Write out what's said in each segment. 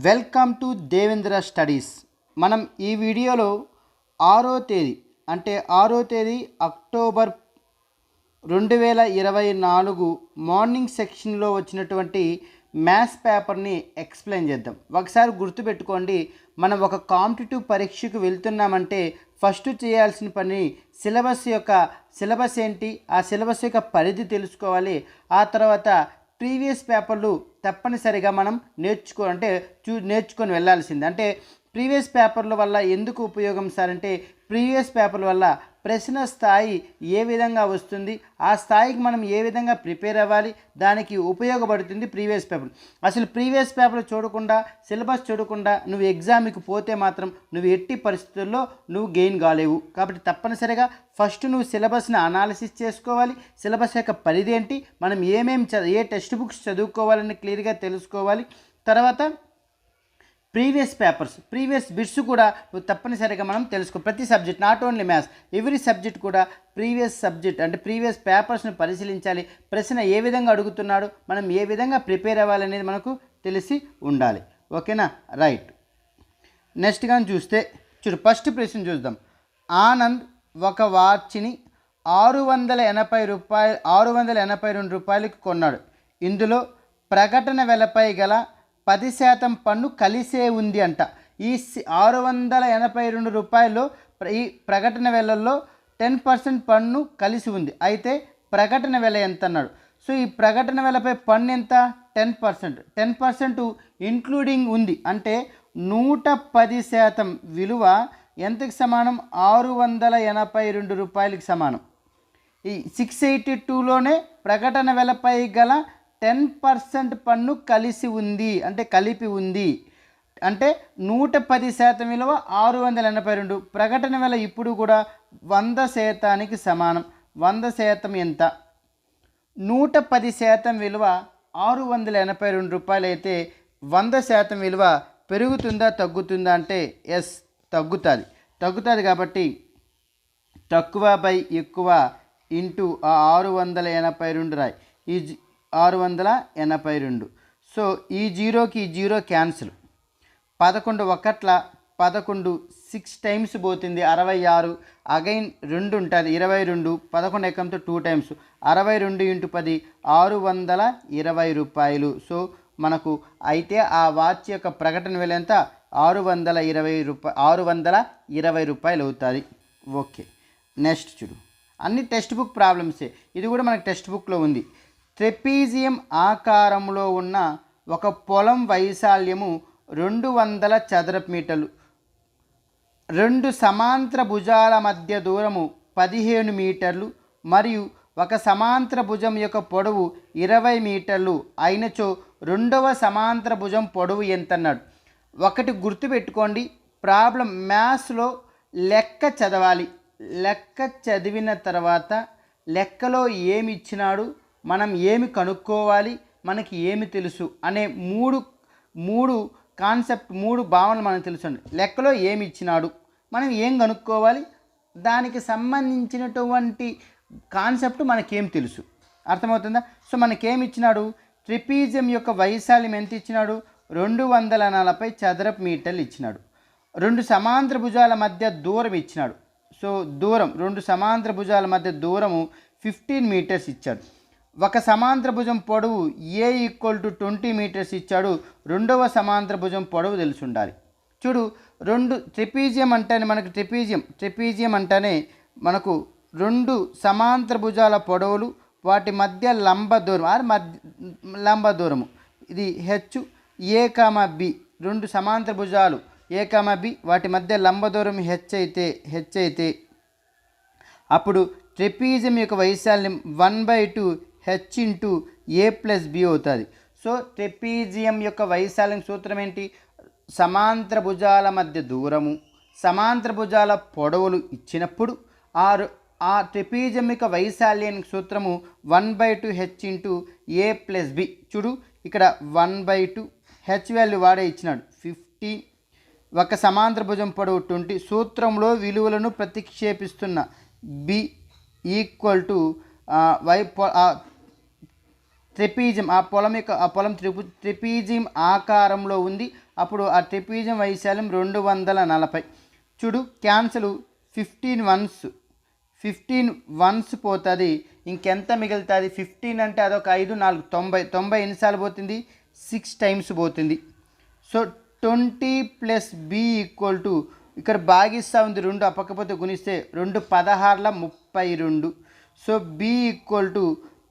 Welcome to Devendra studies. మనం ఈ వీడియోలో 6వ తేదీ అంటే 6వ తేదీ అక్టోబర్ 2024 మార్నింగ్ సెక్షన్లో వచ్చినటువంటి మ్యాథ్స్ పేపర్ని ఎక్స్ప్లెయిన్ చేద్దాం. ఒకసారి గుర్తుపెట్టుకోండి, మనం ఒక కాంపిటేటివ్ పరీక్షకు వెళ్తున్నామంటే ఫస్ట్ చేయాల్సిన పని సిలబస్ ఏంటి, ఆ సిలబస్ యొక్క పరిధి తెలుసుకోవాలి. ఆ తర్వాత ప్రీవియస్ పేపర్లు తప్పనిసరిగా మనం నేర్చుకొని వెళ్ళాల్సింది. అంటే ప్రీవియస్ పేపర్ల వల్ల ఎందుకు ఉపయోగం సార్ అంటే, ప్రీవియస్ పేపర్ల వల్ల ప్రశ్న స్థాయి ఏ విధంగా వస్తుంది, ఆ స్థాయికి మనం ఏ విధంగా ప్రిపేర్ అవ్వాలి, దానికి ఉపయోగపడుతుంది ప్రీవియస్ పేపర్. అసలు ప్రీవియస్ పేపర్ చూడకుండా, సిలబస్ చూడకుండా నువ్వు ఎగ్జామ్కి పోతే మాత్రం నువ్వు ఎట్టి పరిస్థితుల్లో నువ్వు గెయిన్ కాలేవు. కాబట్టి తప్పనిసరిగా ఫస్ట్ నువ్వు సిలబస్ని అనాలిసిస్ చేసుకోవాలి. సిలబస్ యొక్క పరిధి ఏంటి, మనం ఏ టెక్స్ట్ బుక్స్ చదువుకోవాలని క్లియర్గా తెలుసుకోవాలి. తర్వాత ప్రీవియస్ బిట్స్ కూడా తప్పనిసరిగా మనం ప్రతి subject, not only maths, every subject కూడా ప్రీవియస్ పేపర్స్ని పరిశీలించాలి. ప్రశ్న ఏ విధంగా అడుగుతున్నాడు, మనం ఏ విధంగా ప్రిపేర్ అవ్వాలనేది మనకు తెలిసి ఉండాలి. ఓకేనా, రైట్. నెక్స్ట్ కానీ చూస్తే ఫస్ట్ ప్రశ్న చూద్దాం. ఆనంద్ ఒక వాచ్ని 682 రూపాయలకి కొన్నాడు. ఇందులో ప్రకటన వెలపై గల 10% పన్ను కలిసే ఉంది అంట. ఈ 682 రూపాయలు ఈ ప్రకటన వెలలో 10% పన్ను కలిసి ఉంది. అయితే ప్రకటన వెల ఎంత అన్నాడు. సో ఈ ప్రకటన వెలపై పన్ను ఎంత? 10% ఇంక్లూడింగ్ ఉంది. అంటే 110% విలువ ఎంతకి సమానం? 682 రూపాయలకి సమానం. ఈ 682లోనే ప్రకటన వెలపై గల 10% పన్ను కలిసి ఉంది అంటే కలిపి ఉంది. అంటే 110% విలువ 682. ప్రకటన వెల ఇప్పుడు కూడా 100% సమానం. 100% ఎంత? 110% విలువ 682 రూపాయలు అయితే 100% విలువ పెరుగుతుందా తగ్గుతుందా అంటే ఎస్, తగ్గుతుంది. కాబట్టి తక్కువ బై ఎక్కువ ఇంటూ ఆ 682 రాయి. ఈ 682. సో ఈ జీరోకి ఈ జీరో క్యాన్సిల్. 11 ఒకట్ల 11 6 టైమ్స్ పోతుంది 66. అగైన్ 2 ఉంటుంది 22. 11 ఎకంతో 2 టైమ్స్ 62 × 10 620 రూపాయలు. సో మనకు అయితే ఆ వాచ్ యొక్క ప్రకటన విల ఎంత? 620 రూపాయలు అవుతుంది. ఓకే, నెక్స్ట్ చూడు. అన్ని టెక్స్ట్ బుక్ ప్రాబ్లమ్సే, ఇది కూడా మనకు టెక్స్ట్ బుక్లో ఉంది. ట్రెపీజియం ఆకారంలో ఉన్న ఒక పొలం వైశాల్యము 200 చదరపు మీటర్లు. 2 సమాంతర భుజాల మధ్య దూరము 15 మీటర్లు మరియు ఒక సమాంతర భుజం యొక్క పొడవు 20 మీటర్లు అయినచో రెండవ సమాంతర భుజం పొడవు ఎంత అన్నాడు. ఒకటి గుర్తుపెట్టుకోండి, ప్రాబ్లం మ్యాథ్స్లో లెక్క చదవాలి. లెక్క చదివిన తర్వాత లెక్కలో ఏమి ఇచ్చినాడు, మనం ఏమి కనుక్కోవాలి, మనకి ఏమి తెలుసు అనే మూడు భావనలు మనకు తెలుసు. లెక్కలో ఏమి ఇచ్చినాడు, మనం ఏం కనుక్కోవాలి, దానికి సంబంధించినటువంటి కాన్సెప్ట్ మనకేం తెలుసు. అర్థమవుతుందా? సో మనకేమి ఇచ్చినాడు? ట్రెపీజియం యొక్క వైశాల్యం ఎంత ఇచ్చినాడు? 240 చదరపు మీటర్లు ఇచ్చినాడు. 2 సమాంతర భుజాల మధ్య దూరం ఇచ్చినాడు. సో దూరం 2 సమాంతర భుజాల మధ్య దూరము 15 మీటర్స్ ఇచ్చాడు. ఒక సమాంతర భుజం పొడవు ఏ = 20 మీటర్స్ ఇచ్చాడు. రెండవ సమాంతర భుజం పొడవు తెలిసి ఉండాలి. చూడు, ట్రెపీజియం అంటేనే మనకు 2 సమాంతర భుజాల పొడవులు, వాటి మధ్య లంబ దూరము ఇది హెచ్, ఏ కామా బి. 2 సమాంతర భుజాలు ఏ కామా బి, వాటి మధ్య లంబ దూరం హెచ్ అయితే అప్పుడు ట్రెపీజియం యొక్క వైశాల్యం 1/2 హెచ్ ఇంటూ ఏ ప్లస్ బి అవుతుంది. సో ట్రెపీజియం యొక్క వైశాల్యం సూత్రం ఏంటి? సమాంతర భుజాల మధ్య దూరము, సమాంతర భుజాల పొడవులు ఇచ్చినప్పుడు ఆ ట్రెపీజియం యొక్క వైశాల్యానికి సూత్రము 1/2 హెచ్ ఇంటూ ఏ ప్లస్ బి. చూడు, ఇక్కడ 1/2 హెచ్ వాల్యూ వాడే ఇచ్చినాడు 15, ఒక సమాంతర భుజం పొడవు 20. సూత్రంలో విలువలను ప్రతిక్షేపిస్తున్న బి ఈక్వల్ టు ట్రెపీజియం, ఆ పొలం ట్రెపీజియం ఆకారంలో ఉంది. అప్పుడు ఆ ట్రెపీజియం వైశాల్యం 240. చూడు క్యాన్సల్ 15 వన్స్ పోతుంది, ఇంకెంత మిగులుతుంది? 15 అంటే అదొక 5 4 90 ఎన్నిసార్లు పోతుంది? 6 టైమ్స్ పోతుంది. సో 20 + b = ఇక్కడ భాగిస్తూ ఉంది 2, అప్పకపోతే గుణిస్తే 2 16 32. So b =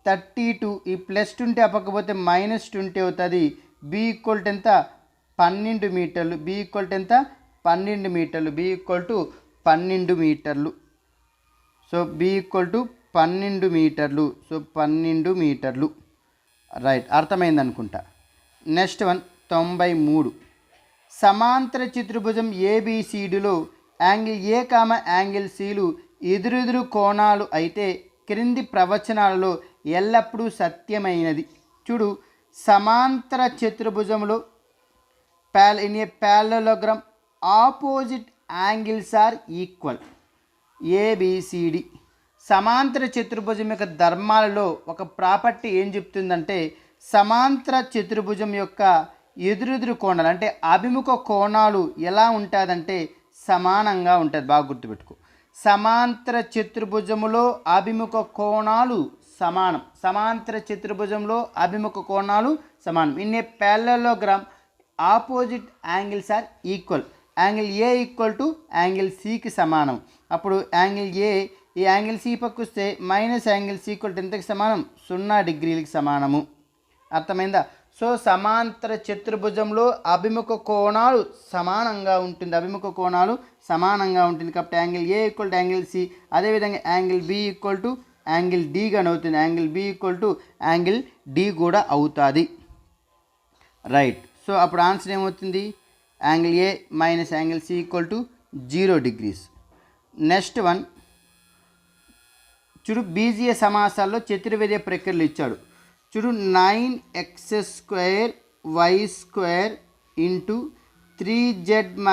32. ఈ +20 అప్పకపోతే -20 అవుతుంది. b = ఎంత? 12 మీటర్లు. b = ఎంత? 12 మీటర్లు. b = 12 మీటర్లు. సో b = 12 మీటర్లు. సో 12 మీటర్లు. రైట్, అర్థమైంది అనుకుంటా. Next one 93. సమాంతర చతుర్భుజం ABCDలో యాంగిల్ A, యాంగిల్ Cలు ఎదురెదురు కోణాలు అయితే క్రింది ప్రవచనాలలో ఎల్లప్పుడూ సత్యమైనది. చూడు, సమాంతర చతుర్భుజంలో in a parallelogram opposite angles are equal. ABCD సమాంతర చతుర్భుజం యొక్క ధర్మాలలో ఒక ప్రాపర్టీ ఏం చెప్తుందంటే, సమాంతర చతుర్భుజం యొక్క ఎదురెదురు కోణాలు అంటే అభిముఖ కోణాలు ఎలా ఉంటుందంటే సమానంగా ఉంటుంది. బాగా గుర్తుపెట్టుకో, సమాంతర చతుర్భుజములో అభిముఖ కోణాలు సమానం. సమాంతర చతుర్భుజంలో అభిముఖ కోణాలు సమానం. In a parallelogram opposite angles are equal. Angle A = angle Cకి సమానం. అప్పుడు యాంగిల్ A ఈ యాంగిల్ C పక్క వస్తే మైనస్ యాంగిల్ C = ఎంతకి సమానం? 0 డిగ్రీలకి సమానము. అర్థమైందా? సో సమాంతర చతుర్భుజంలో అభిముఖ కోణాలు సమానంగా ఉంటుంది. అభిముఖ కోణాలు సమానంగా ఉంటుంది కాబట్టి యాంగిల్ A = యాంగిల్ C. అదేవిధంగా యాంగిల్ B = యాంగిల్ D గాని అవుతుంది. యాంగిల్ B = యాంగిల్ D కూడా అవుతుంది. రైట్. సో అప్పుడు ఆన్సర్ ఏమవుతుంది? Angle A - angle C = 0 degrees. Next one చూడు, బీజీయ సమాసాల్లో చతుర్విధ ప్రక్రియలు ఇచ్చాడు. చూడు, 9x² y² × 3z -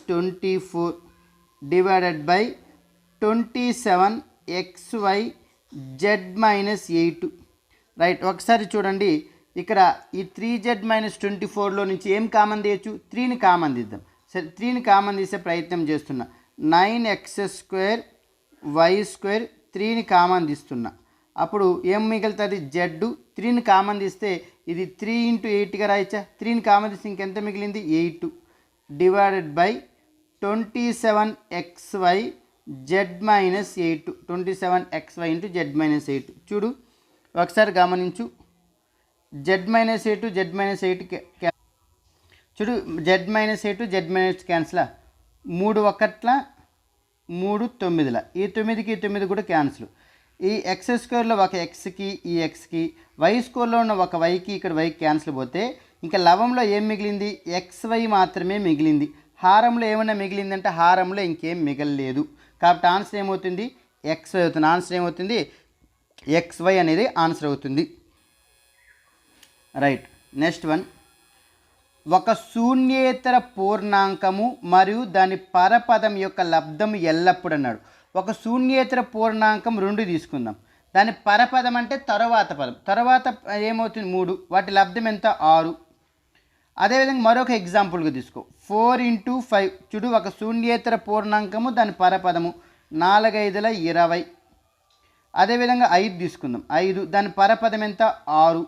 24 divided by 27xy z - 8. Right, ఒకసారి చూడండి, ఇక్కడ ఈ 3z - 24లో నుంచి ఏం కామన్ తీయచ్చు? 3ని కామన్ తీద్దాం. సరే, 3ని కామన్ తీసే ప్రయత్నం చేస్తున్నా. 9x² y² 3ని కామన్ తీస్తున్నా. అప్పుడు ఏం మిగులుతుంది? z. 3ని కామన్ తీస్తే ఇది 3 × 8గా రాయచ్చా? 3ని కామన్ తీస్తే ఇంకెంత మిగిలింది? 8 divided by 27xy z - 8. 27xy × z - 8. చూడు, ఒకసారి గమనించు, z - 8 z - 8 చూడు, z - 8 z - 8 క్యాన్సిల్. 3 1 3 9. ఈ 9కి 9 కూడా క్యాన్సిల్. ఈ x² ఒక xకి ఈ xకి, y² ఉన్న ఒక yకి ఇక్కడ y క్యాన్సిల్ పోతే ఇంకా లవంలో ఏం మిగిలింది? xy మాత్రమే మిగిలింది. హారంలో ఏమైనా మిగిలిందంటే హారంలో ఇంకేం మిగలలేదు. కాబట్టి ఆన్సర్ ఏమవుతుంది? xy అవుతుంది. ఆన్సర్ ఏమవుతుంది? xy అనేది ఆన్సర్ అవుతుంది. రైట్. నెక్స్ట్ వన్, ఒక శూన్యేతర పూర్ణాంకము మరియు దాని పరపదం యొక్క లబ్ధం ఎల్లప్పుడు అన్నాడు. ఒక శూన్యేతర పూర్ణాంకం 2 తీసుకుందాం. దాని పరపదం అంటే తర్వాత పదం. తర్వాత ఏమవుతుంది? 3. వాటి లబ్ధం ఎంత? 6. అదేవిధంగా మరొక ఎగ్జాంపుల్గా తీసుకో, 4 × 5. చూడు, ఒక శూన్యేతర పూర్ణాంకము దాని పరపదము 4 × 5 = 20. అదేవిధంగా 5 తీసుకుందాం. 5 దాని పరపదం ఎంత? 6.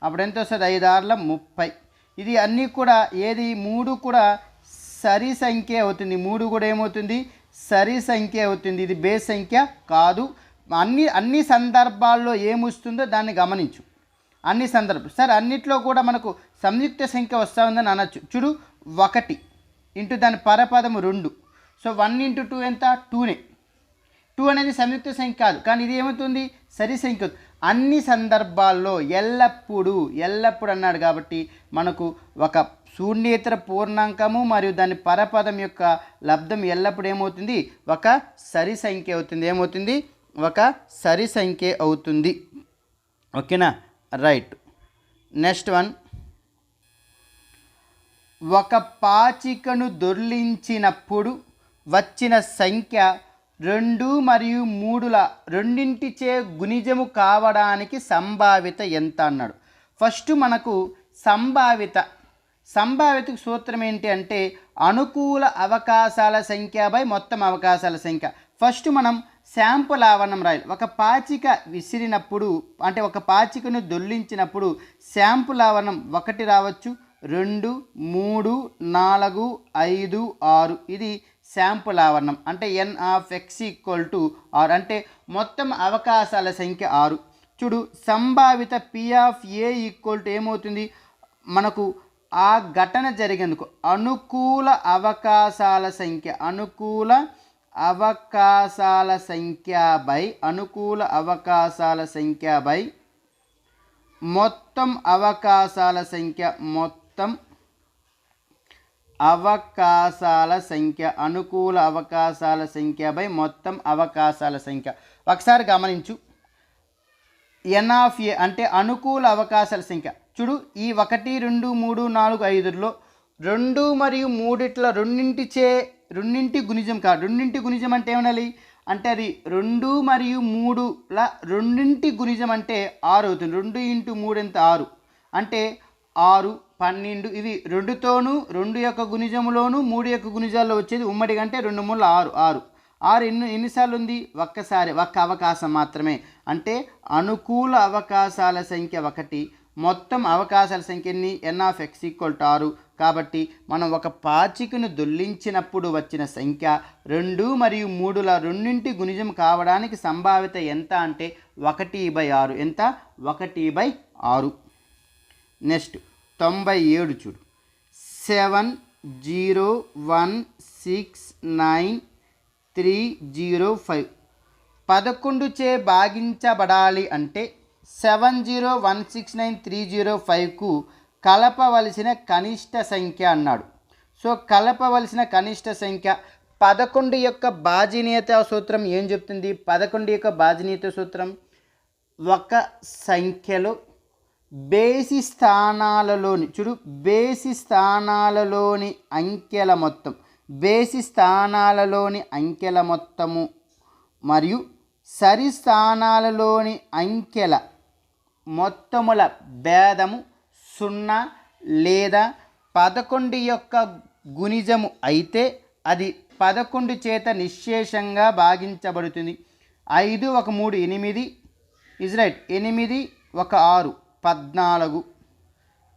అప్పుడు ఎంత వస్తుంది? 5 × 6 = 30. ఇది అన్నీ కూడా ఏది? 3 కూడా సరి సంఖ్య అవుతుంది. 3 కూడా ఏమవుతుంది? సరి సంఖ్య అవుతుంది. ఇది బేస్ సంఖ్య కాదు. అన్ని సందర్భాల్లో ఏమొస్తుందో దాన్ని గమనించు. అన్ని సందర్భాలు సార్ అన్నిట్లో కూడా మనకు సంయుక్త సంఖ్య వస్తూ ఉందని అనొచ్చు. చూడు, 1 ఇంటూ దాని పరపదము 2. సో 1 × 2 ఎంత? 2నే. 2 అనేది సంయుక్త సంఖ్య కాదు, కానీ ఇది ఏమవుతుంది? సరి సంఖ్య. అన్ని సందర్భాల్లో ఎల్లప్పుడూ అన్నాడు కాబట్టి మనకు ఒక శూన్యేతర పూర్ణాంకము మరియు దాని పరపదం యొక్క లబ్ధం ఎల్లప్పుడూ ఏమవుతుంది? ఒక సరి సంఖ్య అవుతుంది. ఏమవుతుంది? ఒక సరి సంఖ్య అవుతుంది. ఓకేనా? రైట్. నెక్స్ట్ వన్, ఒక పాచికను దొర్లించినప్పుడు వచ్చిన సంఖ్య 2 మరియు 3ల రెండింటిచే గుణిజము కావడానికి సంభావిత ఎంత అన్నాడు. ఫస్ట్ మనకు సంభావ్యతకు సూత్రం ఏంటి అంటే అనుకూల అవకాశాల సంఖ్య బై మొత్తం అవకాశాల సంఖ్య. ఫస్ట్ మనం శాంపుల్ ఆవరణం రాయాలి. ఒక పాచిక విసిరినప్పుడు అంటే ఒక పాచికను దొల్లించినప్పుడు శాంపుల్ ఆవరణం 1 రావచ్చు, 2, 3, 4, 5, 6. ఇది శాంపుల్ ఆవరణం. అంటే n ఆఫ్ x = 6 అంటే మొత్తం అవకాశాల సంఖ్య 6. చూడు సంభావిత p ఆఫ్ a = ఏమవుతుంది, మనకు ఆ ఘటన జరిగేందుకు అనుకూల అవకాశాల సంఖ్య బై మొత్తం అవకాశాల సంఖ్య అనుకూల అవకాశాల సంఖ్య బై మొత్తం అవకాశాల సంఖ్య. ఒకసారి గమనించు, n ఆఫ్ a అంటే అనుకూల అవకాశాల సంఖ్య. చూడు ఈ 1, 2, 3, 4, 5లో 2 మరియు 3 రెండింటి గుణిజం కాదు. రెండింటి గుణిజం అంటే ఏమనాలి అంటే అది 2 మరియు 3ల రెండింటి గుణిజం అంటే 6 అవుతుంది. 2 × 3 ఎంత 6 అంటే 6, 12 ఇవి 2తోనూ 2 యొక్క గుణిజములోను 3 యొక్క గుణిజాల్లో వచ్చేది ఉమ్మడిగా అంటే 2 × 3 6. 6 ఎన్నిసార్లు ఉంది, ఒక్కసారి, ఒక్క అవకాశం మాత్రమే. అంటే అనుకూల అవకాశాల సంఖ్య 1, మొత్తం అవకాశాల సంఖ్య n ఆఫ్ x = 6. కాబట్టి మనం ఒక పాచికను దొల్లించినప్పుడు వచ్చిన సంఖ్య 2 మరియు 3ల రెండింటి గుణిజం కావడానికి సంభావ్యత ఎంత అంటే 1/6. ఎంత, 1/6. నెక్స్ట్ 97 చూడు. 70169,305 11 చే భాగించబడాలి అంటే 70169,305కు కలపవలసిన కనిష్ట సంఖ్య అన్నాడు. సో కలపవలసిన కనిష్ట సంఖ్య 11 యొక్క భాజనీయత సూత్రం ఏం చెప్తుంది? 11 యొక్క భాజనీయత సూత్రం ఒక సంఖ్యలో బేసి స్థానాలలోని అంకెల మొత్తము మరియు సరి స్థానాలలోని అంకెల మొత్తముల భేదము 0 లేదా 11 యొక్క గుణిజము అయితే అది 11 చేత నిశ్శేషంగా భాగించబడుతుంది. 5, 1, 3 8 ఇజ్ రైట్. 8, 1, 6 14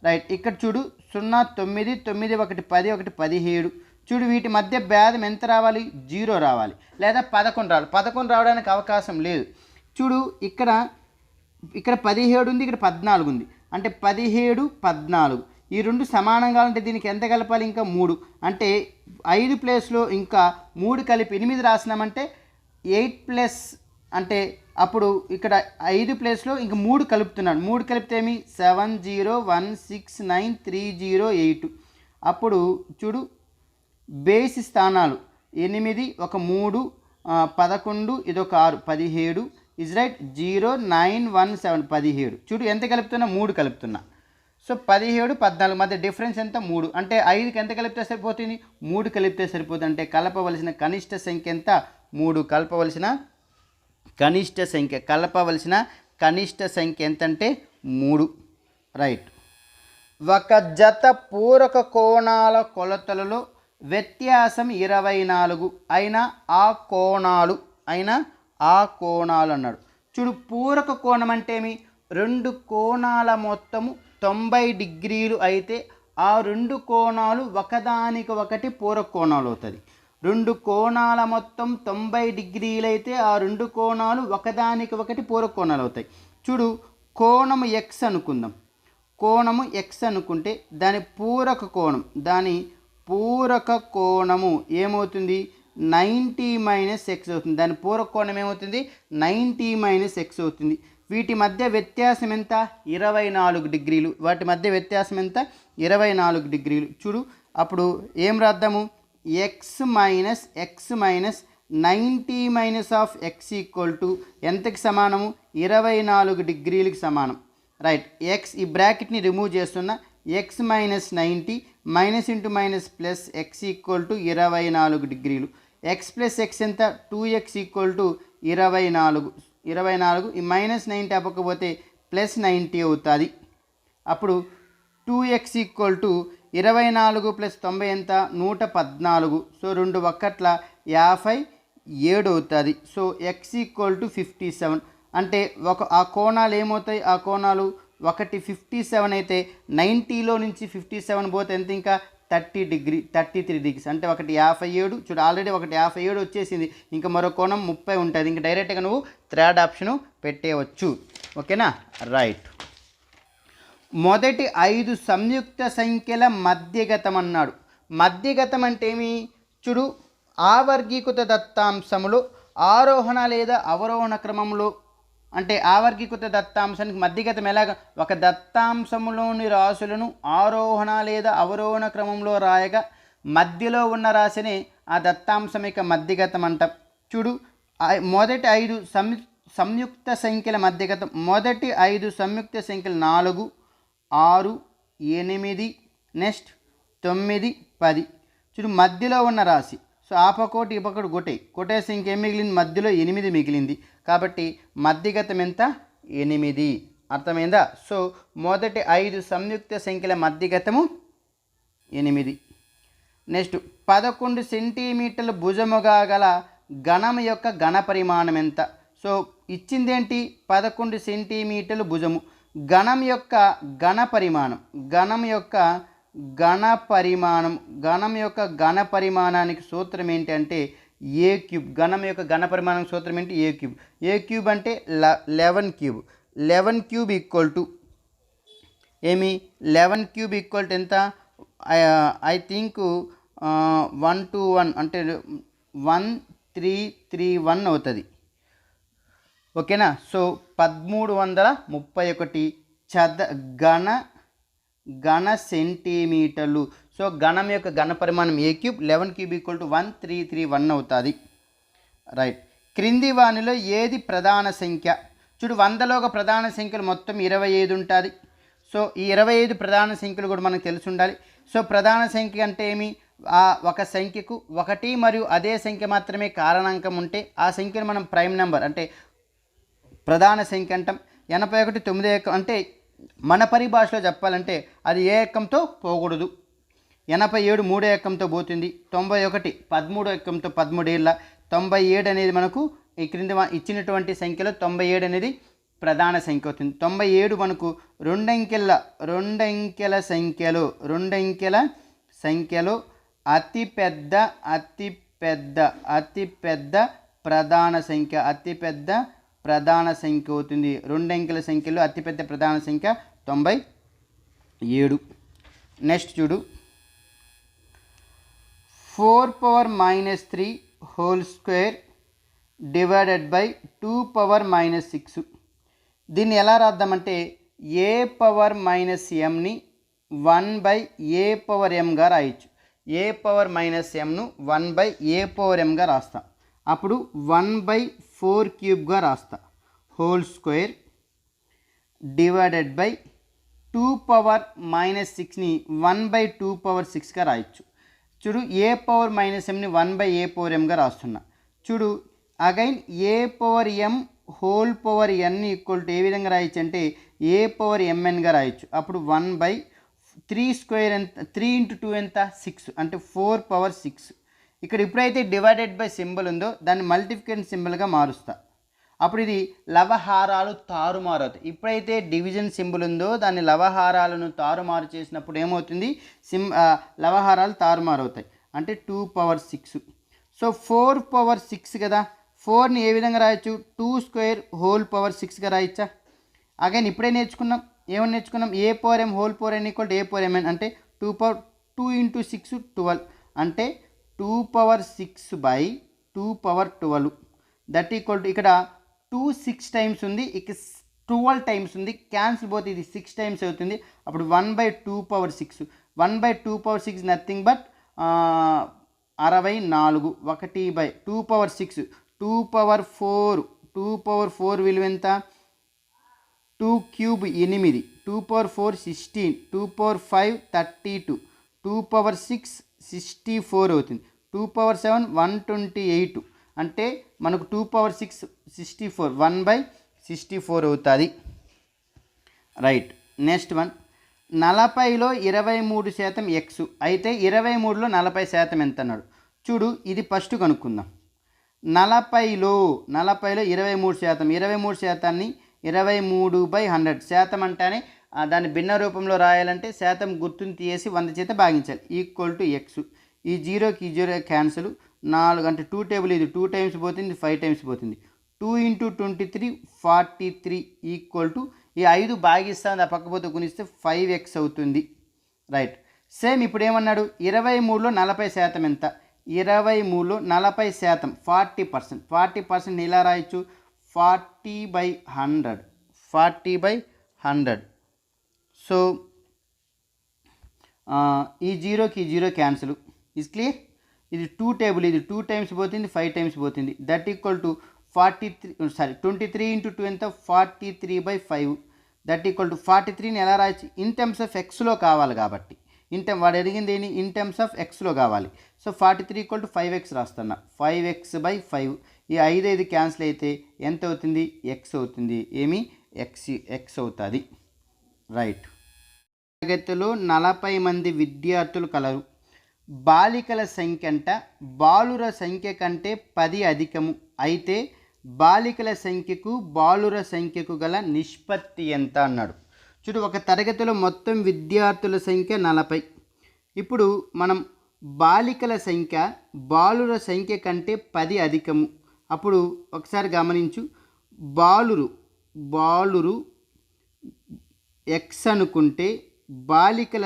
రైట్. ఇక్కడ చూడు 0, 9, 9, 1, 10, 1, 17. చూడు వీటి మధ్య భేదం ఎంత రావాలి? 0 రావాలి లేదా 11 రావాలి. 11 రావడానికి అవకాశం లేదు. చూడు ఇక్కడ 17 ఉంది, ఇక్కడ 14 ఉంది. అంటే 17, 14 ఈ రెండు సమానంగా ఉంటే దీనికి ఎంత కలపాలి? ఇంకా 3. అంటే 5 ప్లేస్లో ఇంకా 3 కలిపి 8 రాసినామంటే 8+ అంటే అప్పుడు ఇక్కడ 5 ప్లేస్లో ఇంక 3 కలుపుతున్నాడు. 3 కలిపితే ఏమి 70169,308. అప్పుడు చూడు బేసి స్థానాలు 8, 1, 3, 11 ఇదొక 6 17 ఇజ్ రైట్. 0, 9, 1, 7 17. చూడు ఎంత కలుపుతున్నా? 3 కలుపుతున్నా. సో 17, 14 మధ్య డిఫరెన్స్ ఎంత? 3. అంటే 5కి ఎంత కలిపితే సరిపోతుంది? 3 కలిపితే సరిపోతుంది. అంటే కలపవలసిన కనిష్ట సంఖ్య ఎంత? 3. కలపవలసిన కనిష్ట సంఖ్య ఎంతంటే 3 రైట్. ఒక జత పూరక కోణాల కొలతలలో వ్యత్యాసం 24 అయినా ఆ కోణాలు అన్నాడు. చూడు పూరక కోణం అంటే ఏమి? 2 కోణాల మొత్తము 90 డిగ్రీలు అయితే ఆ 2 కోణాలు ఒకదానికి ఒకటి పూరక కోణాలు అవుతుంది. 2 కోణాల మొత్తం 90 డిగ్రీలు అయితే ఆ 2 కోణాలు ఒకదానికి ఒకటి పూరక కోణాలు అవుతాయి. చూడు కోణము x అనుకుందాం. కోణము x అనుకుంటే దాని పూరక కోణము ఏమవుతుంది? 90 - x అవుతుంది. దాని పూరక కోణం ఏమవుతుంది? 90 - x అవుతుంది. వీటి మధ్య వ్యత్యాసం ఎంత? 24 డిగ్రీలు. వాటి మధ్య వ్యత్యాసం ఎంత? 24 డిగ్రీలు. చూడు అప్పుడు ఏం రాద్దాము? x మైనస్ 90 ఆఫ్ x ఎంతకి సమానము? 24 డిగ్రీలకి సమానం రైట్. x ఈ బ్రాకెట్ని రిమూవ్ చేస్తున్నా. x minus 90 minus into minus plus x = 24 డిగ్రీలు. x ప్లస్ x ఎంత? 2x = 24. ఈ మైనస్ 90 అవ్వకపోతే ప్లస్ 90 అవుతుంది. అప్పుడు 2x = 24 ప్లస్ 90 ఎంత 114. సో 2 ఒక్కట్ల 57 అవుతుంది. So x equal to 57. అంటే ఆ కోణాలు ఏమవుతాయి, ఆ కోణాలు ఒకటి 57 అయితే 90లో నుంచి 57 పోతే ఎంత, ఇంకా 33 డిగ్రీస్. అంటే ఒకటి 57 చూడు, ఆల్రెడీ ఒకటి 57 వచ్చేసింది, ఇంకా మరో కోణం 30 ఉంటుంది. ఇంకా డైరెక్ట్గా నువ్వు థర్డ్ ఆప్షను పెట్టేయవచ్చు. ఓకేనా, రైట్. మొదటి 5 సంయుక్త సంఖ్యల మధ్యగతం అన్నాడు. మధ్యగతం అంటే ఏమి చూడు, ఆవర్గీకృత దత్తాంశములు ఆరోహణ లేదా అవరోహణ క్రమంలో, అంటే ఆవర్గీకృత దత్తాంశానికి మధ్యగతం ఎలాగ, ఒక దత్తాంశములోని రాశులను ఆరోహణ లేదా అవరోహణ క్రమంలో రాయగా మధ్యలో ఉన్న రాశిని ఆ దత్తాంశం యొక్క మధ్యగతం అంటాం. చూడు, మొదటి 5 సంయుక్త సంఖ్యల మధ్యగతం. మొదటి 5 సంయుక్త సంఖ్యలు 4, 6, 8, నెక్స్ట్ 9, 10. చూడు, మధ్యలో ఉన్న రాశి. సో ఆపకోటి ఇపకోటి కొట్టేసి ఇంకేం మిగిలింది, మధ్యలో 8 మిగిలింది. కాబట్టి మధ్యగతం ఎంత, 8. అర్థమైందా? సో మొదటి 5 సంయుక్త సంఖ్యల మధ్యగతము 8. నెక్స్ట్ 11 సెంటీమీటర్ల భుజముగా గల ఘనం యొక్క ఘన పరిమాణం ఎంత? సో ఇచ్చిందేంటి, 11 సెంటీమీటర్ల భుజము. ఘనం యొక్క ఘన పరిమాణానికి సూత్రం ఏంటి అంటే ఏ క్యూబ్. ఘనం యొక్క ఘన పరిమాణం సూత్రం ఏంటి, ఏ క్యూబ్. ఏ క్యూబ్ అంటే 11 క్యూబ్. 11 క్యూబ్ ఈక్వల్ టు ఏమి, 11 క్యూబ్ ఈక్వల్ టు ఎంత, ఐ థింక్ 121 అంటే 1331 అవుతుంది. ఓకేనా. సో 1331 ఘన సెంటీమీటర్లు. సో ఘనం యొక్క ఘన పరిమాణం ఏ క్యూబ్, 11 క్యూబ్ ఈక్వల్ టు 1331 అవుతుంది. రైట్. క్రింది వానిలో ఏది ప్రధాన సంఖ్య? చూడు, 100లో ఒక ప్రధాన సంఖ్యలు మొత్తం 25 ఉంటుంది. సో ఈ 25 ప్రధాన సంఖ్యలు కూడా మనకు తెలిసి ఉండాలి. సో ప్రధాన సంఖ్య అంటే ఏమి, ఒక సంఖ్యకు 1 మరియు అదే సంఖ్య మాత్రమే కారణాంకం ఉంటే ఆ సంఖ్యను మనం ప్రైమ్ నెంబర్ అంటే ప్రధాన సంఖ్య అంటాం. 81 9 ఎక్కం అంటే మన పరిభాషలో చెప్పాలంటే అది ఏ ఎక్కంతో పోకూడదు. 87 3 ఎక్కంతో పోతుంది. 91 13 ఎక్కంతో 13 ఏళ్ళ. 97 అనేది మనకు ఈ క్రింద ఇచ్చినటువంటి సంఖ్యలో 97 అనేది ప్రధాన సంఖ్య అవుతుంది. 97 మనకు రెండంకెల సంఖ్యలో అతిపెద్ద ప్రధాన సంఖ్య అవుతుంది. రెండంకెల సంఖ్యలో అతిపెద్ద ప్రధాన సంఖ్య 97. నెక్స్ట్ చూడు, 4⁻³ హోల్ స్క్వేర్ డివైడెడ్ బై 2⁻⁻6. దీన్ని ఎలా రాద్దామంటే a⁻⁻mని 1/a⁻mగా రాయొచ్చు. a⁻⁻mను 1/a⁻mగా రాస్తాం. అప్పుడు 1/4³ రాస్తా. హోల్ స్క్వేర్ డివైడెడ్ బై 2⁻⁻6ని 1/2⁻6గా రాయొచ్చు. చూడు, a⁻⁻mని 1/a⁻mగా రాస్తున్నా. చూడు, again a⁻m whole power n equal to ఏ విధంగా రాయొచ్చు అంటే a⁻mnగా రాయొచ్చు. అప్పుడు 1/3² ఎంత, 3 × 2 ఎంత, 6 అంటే 4/6. ఇక్కడ ఎప్పుడైతే డివైడెడ్ బై సింబల్ ఉందో దాన్ని మల్టిప్లికేషన్ సింబల్గా మారుస్తా. అప్పుడు ఇది లవహారాలు తారుమారు అవుతాయి. ఎప్పుడైతే డివిజన్ సింబల్ ఉందో దాన్ని లవహారాలను తారుమారు చేసినప్పుడు ఏమవుతుంది, లవహారాలు తారుమారు అవుతాయి. అంటే 2/6. సో 4/6 కదా, 4ని ఏ విధంగా రాయొచ్చు, 2² హోల్ పవర్ 6గా రాయొచ్చా. అగైన్ ఇప్పుడే నేర్చుకున్నాం, ఏమని నేర్చుకున్నాం, a⁻m whole power n equal to a⁻mn అంటే 2 × 6 12 అంటే 2/6/2/12 దట్ ఈక్వల్ టు ఇక్కడ 2 6 టైమ్స్ ఉంది, ఇక 12 టైమ్స్ ఉంది, క్యాన్సిల్ పోతే ఇది 6 టైమ్స్ అవుతుంది. అప్పుడు 1/2/6. 1/2/6 నథింగ్ బట్ 64. 1/2/6 2/4 విలువ ఎంత, 2³ 8, 2/4 16, 2/5 32, 2/6 64 అవుతుంది. 2/7 128 అంటే మనకు 2/6 64 1/64 అవుతుంది. రైట్. నెక్స్ట్ వన్, 40లో 23% ఎక్స్ అయితే 23లో 40% ఎంత అన్నాడు. చూడు ఇది ఫస్ట్ కనుక్కుందాం. 40లో 23%, 23%ని 23/100 శాతం అంటేనే దాన్ని భిన్న రూపంలో రాయాలంటే శాతం గుర్తుని తీసి 100 చేత భాగించాలి. Equal to X. ఈ జీరోకి ఈ జీరో క్యాన్సిల్. 4 అంటే 2 టేబుల్ ఇది 2 టైమ్స్ పోతుంది, 5 టైమ్స్ పోతుంది. 2 × 23 43 ఈక్వల్ టు ఈ 5 భాగిస్తుంది, ఆ పక్కపోతే గుణిస్తే 5x అవుతుంది. రైట్. సేమ్ ఇప్పుడు ఏమన్నాడు, 23లో 40% ఎంత? 23లో 40% 40%. 40% ఇలా రాయొచ్చు, 40/100. 40/100. సో ఈ జీరోకి ఈ జీరో క్యాన్సిల్. Is clear. ఇది 2 టేబుల్ ఇది 2 టైమ్స్ పోతుంది, 5 టైమ్స్ పోతుంది. దట్ ఈక్వల్ టు 23 × 2 ఎంత? 43/5. దట్ ఈక్వల్ టు 43ని ఎలా రాయొచ్చు? ఇన్ టర్మ్స్ ఆఫ్ ఎక్స్లో కావాలి కాబట్టి వాడు అడిగింది ఏంటి? ఇన్ టర్మ్స్ ఆఫ్ ఎక్స్లో కావాలి. సో 43 = 5x రాస్తున్నా. 5x/5. ఈ 5 క్యాన్సిల్ అయితే ఎంత అవుతుంది? ఎక్స్ అవుతుంది. ఏమి? ఎక్స్ అవుతుంది. రైట్. తరగతిలో 40 మంది విద్యార్థులు కలరు. బాలికల సంఖ్య అంట బాలుర సంఖ్య కంటే 10 అధికము. అయితే బాలికల సంఖ్యకు బాలుర సంఖ్యకు గల నిష్పత్తి ఎంత అన్నాడు. చూడు, ఒక తరగతిలో మొత్తం విద్యార్థుల సంఖ్య 40. ఇప్పుడు మనం బాలికల సంఖ్య బాలుర సంఖ్య కంటే 10 అధికము. అప్పుడు ఒకసారి గమనించు, బాలురు ఎక్స్ అనుకుంటే బాలికల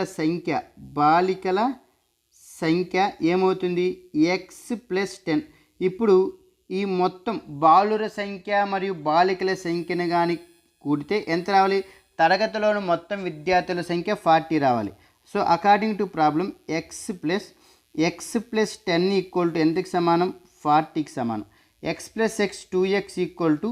సంఖ్య ఏమవుతుంది? x+10. ఇప్పుడు ఈ మొత్తం బాలుర సంఖ్య మరియు బాలికల సంఖ్యను కానీ కూడితే ఎంత రావాలి? తరగతిలోని మొత్తం విద్యార్థుల సంఖ్య 40 రావాలి. So according to problem x+10 equal to ఎంతకి సమానం? 40కి సమానం. x+x 2x equal to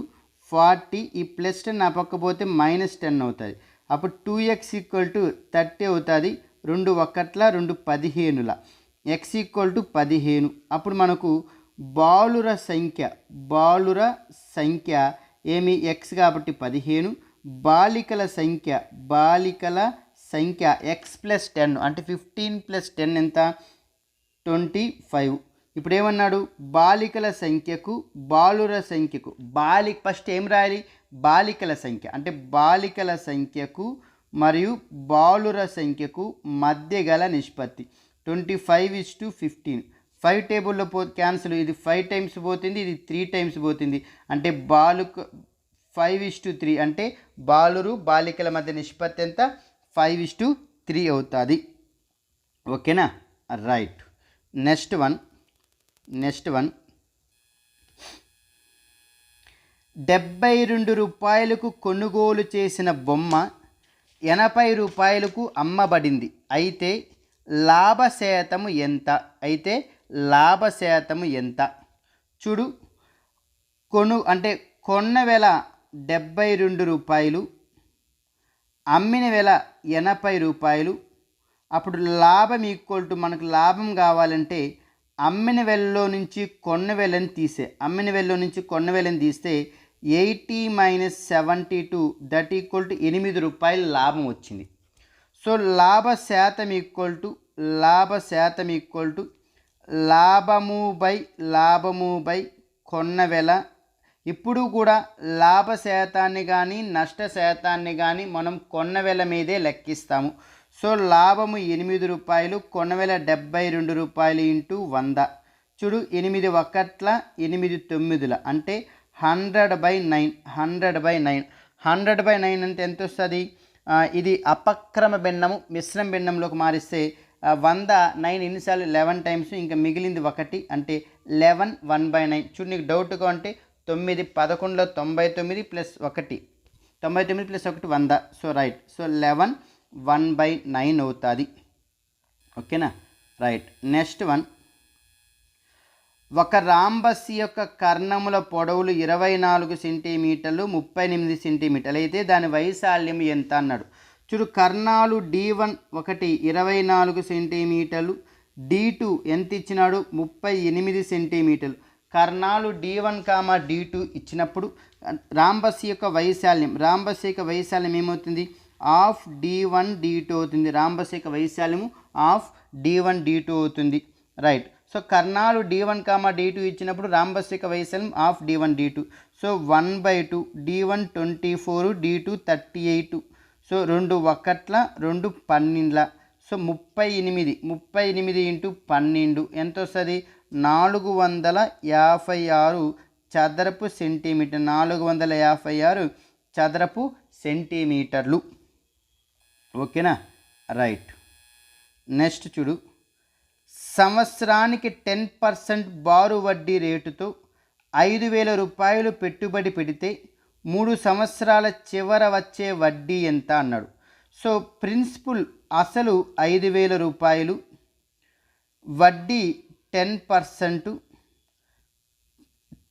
40. ఈ +10 నా పక్క పోతే -10 అవుతుంది. అప్పుడు 2x ఈక్వల్ టు 30 అవుతుంది. 2 1ల 2 15ల x ఈక్వల్ టు 15. అప్పుడు మనకు బాలుర సంఖ్య ఏమి? x కాబట్టి 15. బాలికల సంఖ్య x+10 అంటే 15+10 ఎంత? 25. ఇప్పుడు ఏమన్నాడు? బాలికల సంఖ్యకు బాలుర సంఖ్యకు ఫస్ట్ ఏం రాయాలి? బాలికల సంఖ్య అంటే బాలికల సంఖ్యకు మరియు బాలుర సంఖ్యకు మధ్య గల నిష్పత్తి 25:15. 5 టేబుల్లో క్యాన్సిల్. ఇది 5 టైమ్స్ పోతుంది, ఇది 3 టైమ్స్ పోతుంది. అంటే 5:3 అంటే బాలికల మధ్య నిష్పత్తి ఎంత? 5:3 అవుతుంది. ఓకేనా? రైట్. నెక్స్ట్ వన్ 72 రూపాయలకు కొనుగోలు చేసిన బొమ్మ 80 రూపాయలకు అమ్మబడింది. అయితే లాభశాతము ఎంత? చూడు, కొన్న వేల 72 రూపాయలు, అమ్మిన వేల 80 రూపాయలు. అప్పుడు లాభం ఈక్వల్ టు మనకు లాభం కావాలంటే అమ్మిన వేలలో నుంచి కొన్న వేలని తీస్తే 80 - 72 దట్ ఈక్వల్ టు 8 రూపాయలు లాభం వచ్చింది. సో లాభశాతం ఈక్వల్ టు లాభము బై కొన్న వేల. ఇప్పుడు కూడా లాభశాతాన్ని కానీ నష్టశాతాన్ని కానీ మనం కొన్న వేల మీదే లెక్కిస్తాము. సో లాభము 8 రూపాయలు, కొన్న వేల 72 రూపాయలు × 100. చూడు, 8 1ల 8 9ల అంటే 100/9. 100/9 అంటే ఎంత వస్తుంది? ఇది అపక్రమ భిన్నము మిశ్రమ భిన్నంలోకి మారిస్తే 100 9 ఎన్నిసార్లు? 11 టైమ్స్. ఇంకా మిగిలింది 1 అంటే 11 1/9. చూడు, నీకు డౌట్గా అంటే 9 11లో 99 + 1 99 + 1 100. So right. సో 11 1/9 అవుతుంది. ఓకేనా? రైట్. నెక్స్ట్ వన్, ఒక రాంబస్ యొక్క కర్ణముల పొడవులు 24 సెంటీమీటర్లు 38 సెంటీమీటర్లు అయితే దాని వైశాల్యం ఎంత అన్నాడు. చూడు, కర్ణాలు D1 ఒకటి 24 సెంటీమీటర్లు, D2 ఎంత ఇచ్చినాడు? 38 సెంటీమీటర్లు. కర్ణాలు D1, D2 ఇచ్చినప్పుడు రాంబస్ యొక్క వైశాల్యం ఏమవుతుంది? ఆఫ్ D1 D2 అవుతుంది. రాంబస్ యొక్క వైశాల్యము ఆఫ్ D1 D2 అవుతుంది. రైట్. సో కర్ణాలు D1, D2 ఇచ్చినప్పుడు రాంబస్ యొక్క వైశాల్యం of D1 D2. So 1/2 D1 24 D2 38. So 2 1 2 12. So 38 into 12 ఎంత వస్తుంది? 456 చదరపు సెంటీమీటర్. 456 చదరపు సెంటీమీటర్లు. ఓకేనా? రైట్. నెక్స్ట్ చూడు, సంవత్సరానికి 10% బారు వడ్డీ రేటుతో 5,000 రూపాయలు పెట్టుబడి పెడితే 3 సంవత్సరాల చివర వచ్చే వడ్డీ ఎంత అన్నాడు. సో ప్రిన్సిపల్ అసలు 5,000 రూపాయలు, వడ్డీ 10%,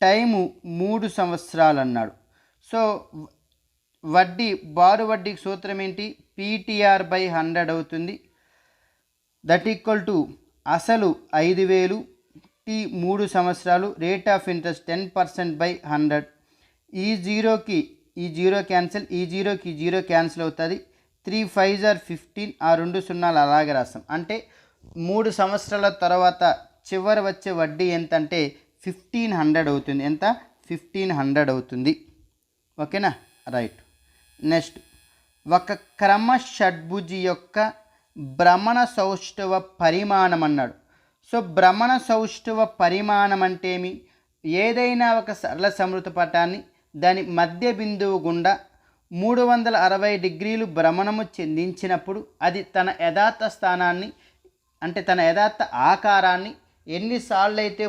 టైము 3 సంవత్సరాలు అన్నాడు. సో వడ్డీ, బారు వడ్డీకి సూత్రం ఏంటి? PTR/100 అవుతుంది. దట్ ఈక్వల్ టు అసలు 5,000 టీ 3 సంవత్సరాలు, రేట్ ఆఫ్ ఇంట్రెస్ట్ 10%/100. ఈ జీరోకి ఈ జీరో క్యాన్సిల్, ఈ జీరోకి ఈ జీరో క్యాన్సిల్ అవుతుంది. 3 5s are 15. ఆ 2 సున్నాలు అలాగే రాస్తాం. అంటే 3 సంవత్సరాల తర్వాత చివరి వచ్చే వడ్డీ ఎంత అంటే 1500 అవుతుంది. ఎంత? 1500 అవుతుంది. ఓకేనా? రైట్. నెక్స్ట్, ఒక క్రమ షడ్భుజి యొక్క భ్రమణ సౌష్ఠవ పరిమాణం అన్నాడు. సో భ్రమణ సౌష్ఠవ పరిమాణం అంటే ఏమి? ఏదైనా ఒక సరళ సమృత పటాన్ని దాని మధ్య బిందువు గుండా 360 డిగ్రీలు భ్రమణము చెందించినప్పుడు అది తన యథార్థ స్థానాన్ని, అంటే తన యథార్థ ఆకారాన్ని ఎన్నిసార్లు అయితే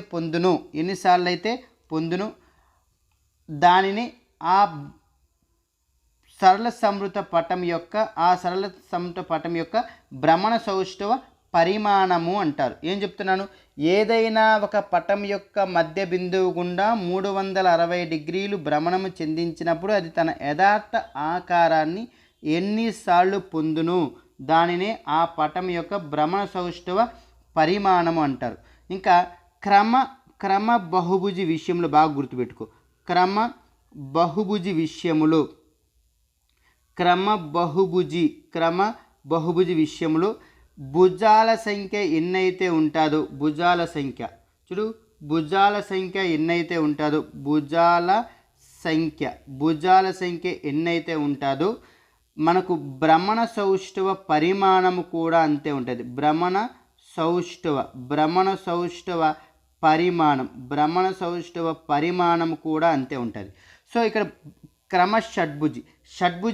పొందును దానిని ఆ సరళ సమృత పటం యొక్క భ్రమణ సౌష్ఠవ పరిమాణము అంటారు. ఏం చెప్తున్నాను? ఏదైనా ఒక పటం యొక్క మధ్య బిందువు గుండా 360 డిగ్రీలు భ్రమణము చెందించినప్పుడు అది తన యథార్థ ఆకారాన్ని ఎన్నిసార్లు పొందును దానినే ఆ పటం యొక్క భ్రమణ సౌష్ఠవ పరిమాణము అంటారు. ఇంకా క్రమ బహుభుజి విషయంలో బాగా గుర్తుపెట్టుకో. క్రమ బహుభుజి విషయంలో భుజాల సంఖ్య ఎన్నైతే ఉంటుందో, భుజాల సంఖ్య ఎన్నైతే ఉంటుందో మనకు భ్రమణ సౌష్ఠవ పరిమాణము కూడా అంతే ఉంటుంది. భ్రమణ సౌష్ఠవ పరిమాణం కూడా అంతే ఉంటుంది. సో ఇక్కడ క్రమ షడ్భుజి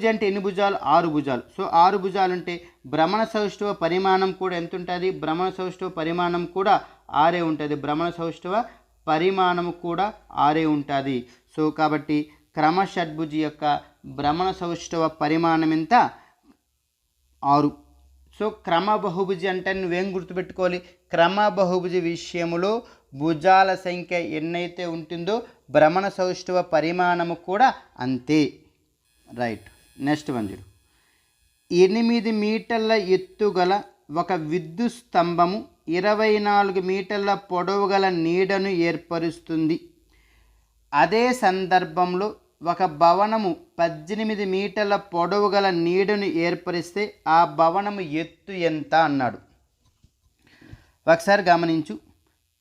అంటే ఎన్ని భుజాలు? 6 భుజాలు. సో 6 భుజాలు అంటే భ్రమణ సౌష్ఠవ పరిమాణం కూడా ఎంత ఉంటుంది? భ్రమణ సౌష్ఠవ పరిమాణం కూడా 6 ఉంటుంది. భ్రమణ సౌష్ఠవ పరిమాణము కూడా 6 ఉంటుంది. సో కాబట్టి క్రమ షడ్భుజి యొక్క భ్రమణ సౌష్ఠవ పరిమాణం ఎంత? 6. సో క్రమ బహుభుజి అంటే నువ్వేం గుర్తుపెట్టుకోవాలి? క్రమ బహుభుజి విషయంలో భుజాల సంఖ్య ఎన్నైతే ఉంటుందో భ్రమణ సౌష్ఠవ పరిమాణము కూడా అంతే. రైట్. నెక్స్ట్ 8 మీటర్ల ఎత్తు గల ఒక విద్యుత్ స్తంభము 24 మీటర్ల పొడవు గల నీడను ఏర్పరుస్తుంది. అదే సందర్భంలో ఒక భవనము 18 మీటర్ల పొడవు గల నీడను ఏర్పరిస్తే ఆ భవనము ఎత్తు ఎంత అన్నాడు. ఒకసారి గమనించు.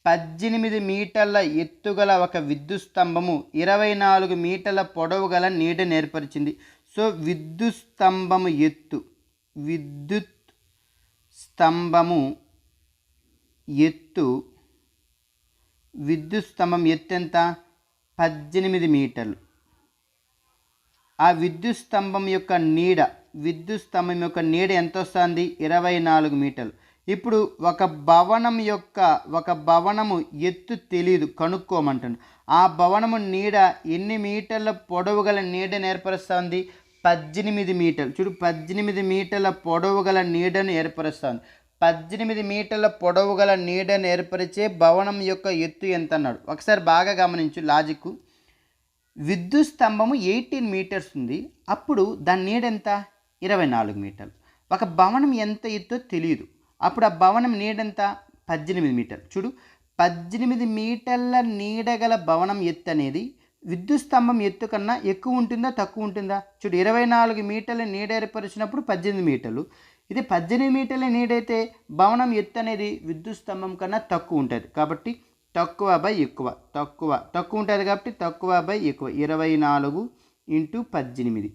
18 మీటర్ల ఎత్తు గల ఒక విద్యుత్ స్తంభము 24 మీటర్ల పొడవు గల నీడను ఏర్పరిచింది. సో విద్యుత్ స్తంభం ఎత్తు ఎంత? 18 మీటర్లు. ఆ విద్యుత్ స్తంభం యొక్క నీడ ఎంత వస్తుంది? 24 మీటర్లు. ఇప్పుడు ఒక భవనము ఎత్తు తెలియదు, కనుక్కోమంటాడు. ఆ భవనము నీడ ఎన్ని మీటర్ల పొడవు గల నీడను ఏర్పరుస్తుంది? 18 మీటర్లు. చూడు, 18 మీటర్ల పొడవు గల నీడను ఏర్పరుస్తుంది. 18 మీటర్ల పొడవు గల నీడను ఏర్పరిచే భవనం యొక్క ఎత్తు ఎంత అన్నాడు. ఒకసారి బాగా గమనించు లాజిక్. విద్యుత్ స్తంభము 18 మీటర్స్ ఉంది, అప్పుడు దాని నీడ ఎంత? 24 మీటర్లు. ఒక భవనం ఎంత ఎత్తో తెలియదు, అప్పుడు ఆ భవనం నీడెంత? 18 మీటర్లు. చూడు, 18 మీటర్ల నీడగల భవనం ఎత్తు అనేది విద్యుత్ స్తంభం ఎత్తు కన్నా ఎక్కువ ఉంటుందా తక్కువ ఉంటుందా? చూడు 24 మీటర్ల నీడ ఏర్పరిచినప్పుడు 18 మీటర్లు. ఇది 18 మీటర్ల నీడైతే భవనం ఎత్తు అనేది విద్యుత్ స్తంభం కన్నా తక్కువ ఉంటుంది. కాబట్టి తక్కువ బై ఎక్కువ, తక్కువ ఉంటుంది కాబట్టి తక్కువ బై ఎక్కువ. 24 × 18.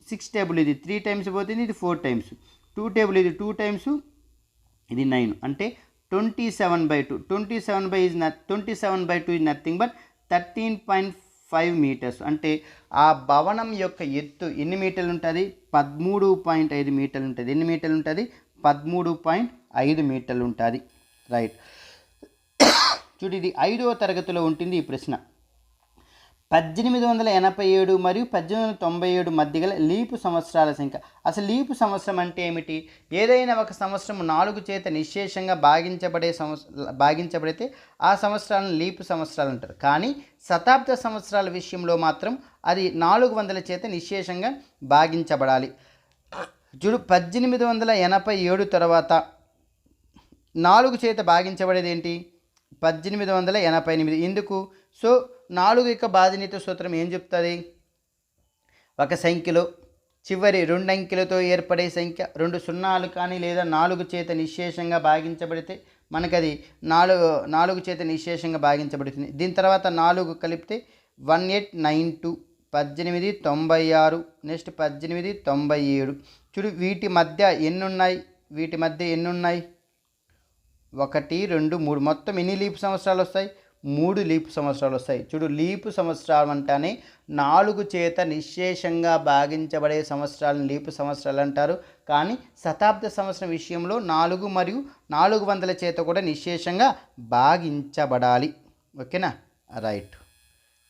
6 టేబుల్ ఇది 3 టైమ్స్ పోతుంది, ఇది 4 టైమ్స్. 2 టేబుల్ ఇది 2 టైమ్స్, ఇది 9 అంటే 27/2. 27/2 is నథింగ్ బట్ 13.5 మీటర్స్. అంటే ఆ భవనం యొక్క ఎత్తు ఎన్ని మీటర్లు ఉంటుంది? 13.5 మీటర్లు ఉంటుంది. ఎన్ని మీటర్లు ఉంటుంది? 13.5 మీటర్లు ఉంటుంది. రైట్. చూడు, ఇది 5వ తరగతిలో ఉంటుంది ఈ ప్రశ్న. 1887 మరియు 1897 మధ్య గల లీపు సంవత్సరాల సంఖ్య. అసలు లీపు సంవత్సరం అంటే ఏమిటి? ఏదైనా ఒక సంవత్సరం 4 చేత నిశ్శేషంగా భాగించబడితే ఆ సంవత్సరాలను లీపు సంవత్సరాలు అంటారు. కానీ శతాబ్ద సంవత్సరాల విషయంలో మాత్రం అది 400 చేత నిశ్శేషంగా భాగించబడాలి. చూడు, 1887 తర్వాత 4 చేత భాగించబడేది ఏంటి? 1888. ఎందుకు? సో 4 యొక్క బాధ్యత సూత్రం ఏం చెప్తుంది? ఒక సంఖ్యలో చివరి 2 అంకెలతో ఏర్పడే సంఖ్య 2 సున్నాలు కానీ లేదా 4 చేత నిశ్శేషంగా భాగించబడితే మనకది 4 చేత నిశ్శేషంగా భాగించబడుతుంది. దీని తర్వాత 4 కలిపితే 1892, 1896, నెక్స్ట్ 1897. చూడు, వీటి మధ్య ఎన్ని ఉన్నాయి? 1, 2, 3. మొత్తం ఎన్ని లీపు సంవత్సరాలు వస్తాయి? 3 లీపు సంవత్సరాలు వస్తాయి. చూడు, లీపు సంవత్సరాలు అంటేనే 4 చేత నిశ్శేషంగా భాగించబడే సంవత్సరాలను లీపు సంవత్సరాలు అంటారు. కానీ శతాబ్ద సంవత్సరం విషయంలో 4 మరియు 400 చేత కూడా నిశ్శేషంగా భాగించబడాలి. ఓకేనా? రైట్.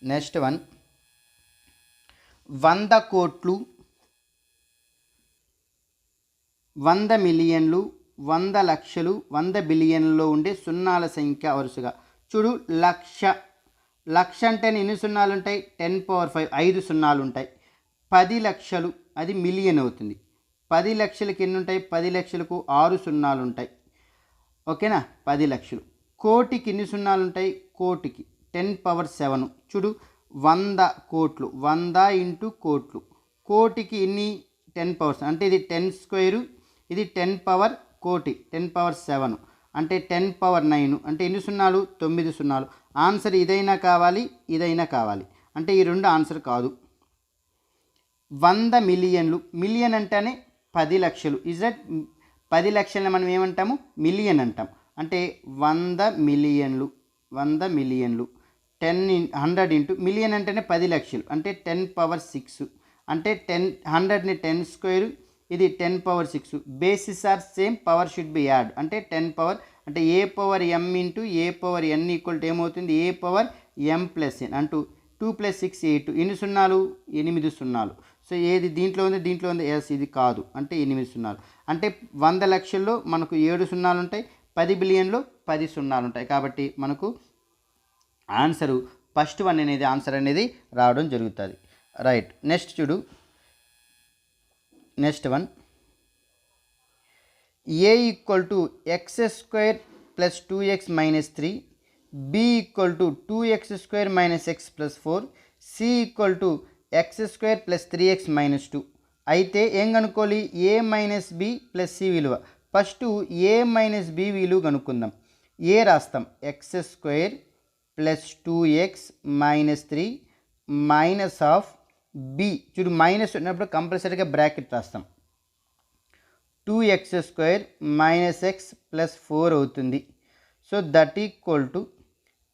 నెక్స్ట్ వన్, 100 కోట్లు, 100 మిలియన్లు, 100 లక్షలు, 100 బిలియన్లలో ఉండే సున్నాల సంఖ్య వరుసగా. చూడు, లక్ష అంటే ఎన్ని సున్నాలు ఉంటాయి? 10⁵ 5 సున్నాలు ఉంటాయి. 10 లక్షలు అది మిలియన్ అవుతుంది. 10 లక్షలకి ఎన్ని ఉంటాయి? 10 లక్షలకు 6 సున్నాలు ఉంటాయి. ఓకేనా? 10 లక్షలు. కోటికి ఎన్ని సున్నాలు ఉంటాయి? కోటికి 10⁻7. చూడు, 100 కోట్లు, 100 × కోట్లు. కోటికి ఎన్ని? 10 అంటే ఇది 10 స్క్వేరు, ఇది 10 కోటి 10⁻7 అంటే 10⁻9. అంటే ఎన్ని సున్నాలు? 9 సున్నాలు. ఆన్సర్ ఇదైనా కావాలి, ఇదైనా కావాలి. అంటే ఈ 2 ఆన్సర్ కాదు. 100 మిలియన్లు. మిలియన్ అంటేనే 10 లక్షలు. ఇజ్ దట్ 10 లక్షలని మనం ఏమంటాము? మిలియన్ అంటాం. అంటే 100 మిలియన్లు, 100 మిలియన్లు. 100 మిలియన్ అంటేనే 10 లక్షలు. అంటే 10⁻6. అంటే 100ని 10 స్క్వేరు, ఇది 10⁻6. Basis are same, power should be add. అంటే 10 పవర్ అంటే a⁻m × a⁻n ఈక్వల్ టు ఏమవుతుంది? a⁻m+n. అంటూ 2 + 6 8. ఎన్ని సున్నాలు? 8 సున్నాలు. సో ఏది దీంట్లో ఉంది? దీంట్లో ఉంది. ఎస్, ఇది కాదు. అంటే 8 సున్నాలు. అంటే 100 లక్షల్లో మనకు 7 సున్నాలు ఉంటాయి. 10 బిలియన్లో 10 సున్నాలు ఉంటాయి. కాబట్టి మనకు ఆన్సరు ఫస్ట్ వన్ అనేది ఆన్సర్ అనేది రావడం జరుగుతుంది. రైట్. నెక్స్ట్ చూడు, next one, a = x² + 2x - 3, b = 2x² - x + 4, c = x² + 3x - 2. అయితే ఏం కనుక్కోవాలి? a - b + c విలువ. ఫస్ట్ a - b విలువ కనుక్కుందాం. a రాస్తాం, x² + 2x - 3 minus of b. చూడు, మైనస్ ఉన్నప్పుడు కంపల్సరీగా బ్రాకెట్ రాస్తాం. 2x² - x + 4 అవుతుంది. So that equal to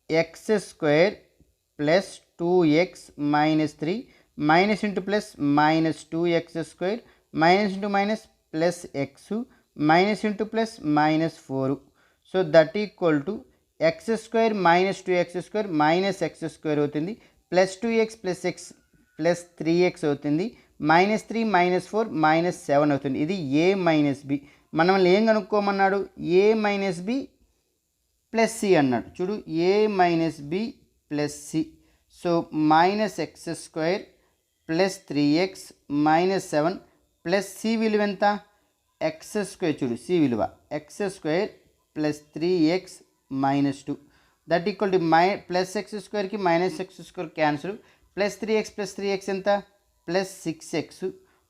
x² + 2x - 3 minus into plus -2x² minus into minus plus x minus into plus -4. So that equal to x² - 2x² -x² అవుతుంది. Plus 2x + x plus 3x అవుతుంది. -3 -4 -7 అవుతుంది. ఇది a - b. మనల్ని ఏం కనుక్కోమన్నాడు? a - b + c అన్నాడు. చూడు, a - b + c. So -x² + 3x -7 plus c విలువ ఎంత? x². చూడు, c విలువ x² + 3x - 2 that equal to plus x స్క్వేర్కి minus x square cancel, plus 3x ఎంత ప్లస్ 6x,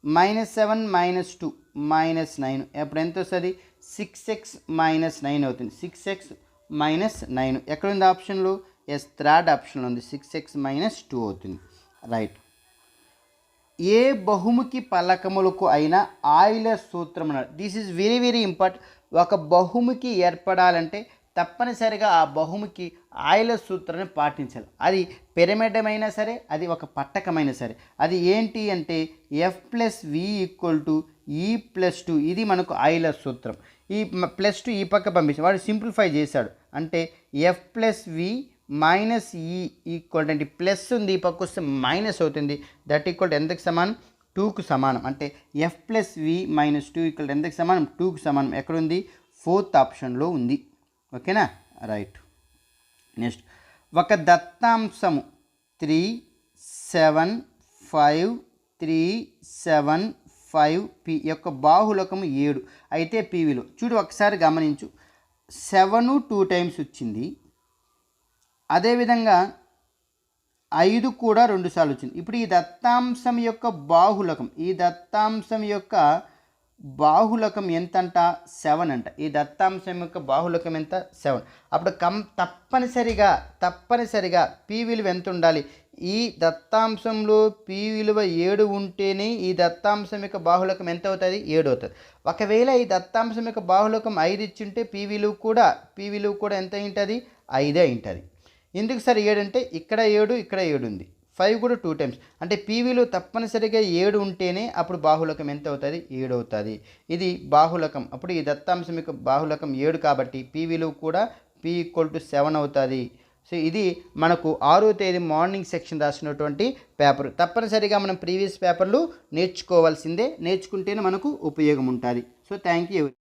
-7 -2 -9, అప్పుడు ఎంత వస్తుంది 6x - 9 అవుతుంది. 6x - 9 ఎక్కడ ఉంది ఆప్షన్లో? ఎస్, థర్డ్ ఆప్షన్లో ఉంది. 6x - 2 అవుతుంది. రైట్. ఏ బహుముఖి పలకములకు అయినా ఆయిలర్ సూత్రం అన్నారు. This is very very important. ఒక బహుముఖి ఏర్పడాలంటే తప్పనిసరిగా ఆ బహుముఖి ఆయిలర్ సూత్రాన్ని పాటించాలి. అది పిరమిడమైనా సరే, అది ఒక పట్టకమైనా సరే. అది ఏంటి అంటే F+V = E+2. ఇది మనకు ఆయిలర్ సూత్రం. ఈ +2 ఈ పక్క పంపించాడు, వాడు సింప్లిఫై చేశాడు. అంటే F+V - E అంటే ప్లస్ ఉంది, ఈ పక్క వస్తే మైనస్ అవుతుంది. దట్ ఈక్వల్ ఎంతకు సమానం? 2కు సమానం. అంటే F+V - 2 ఎంతకు సమానం? 2కు సమానం. ఎక్కడుంది? 4th ఆప్షన్లో ఉంది. ఓకేనా? రైట్. నెక్స్ట్, ఒక దత్తాంశము 3 7 5 3 7 5 P యొక్క బాహులకము 7 అయితే P విలువ చూడు, ఒకసారి గమనించు. 7 2 టైమ్స్ వచ్చింది, అదేవిధంగా 5 కూడా 2 సార్లు వచ్చింది. ఇప్పుడు ఈ దత్తాంశం యొక్క బాహులకం ఎంత అంట? 7 అంట. ఈ దత్తాంశం యొక్క బాహులకం ఎంత? 7. అప్పుడు తప్పనిసరిగా P విలువ ఎంత ఉండాలి? ఈ దత్తాంశంలో P విలువ 7 ఉంటేనే ఈ దత్తాంశం యొక్క బాహులకం ఎంత అవుతుంది? 7 అవుతుంది. ఒకవేళ ఈ దత్తాంశం యొక్క బాహులకం 5 ఇచ్చింటే P విలువ కూడా ఎంత ఉంటుంది? 5 ఉంటుంది. ఎందుకు సార్ 7 అంటే ఇక్కడ 7 ఇక్కడ 7 ఉంది, 5 కూడా 2 టైమ్స్. అంటే P విలువ తప్పనిసరిగా 7 ఉంటేనే అప్పుడు బాహులకం ఎంత అవుతుంది? 7 అవుతుంది. ఇది బాహులకం. అప్పుడు ఈ దత్తాంశం యొక్క బాహులకం 7 కాబట్టి P విలువ కూడా P = 7 అవుతుంది. సో ఇది మనకు 6వ తేదీ మార్నింగ్ సెక్షన్ రాసినటువంటి పేపర్. తప్పనిసరిగా మనం ప్రీవియస్ పేపర్లు నేర్చుకోవాల్సిందే, నేర్చుకుంటేనే మనకు ఉపయోగం ఉంటుంది. So thank you.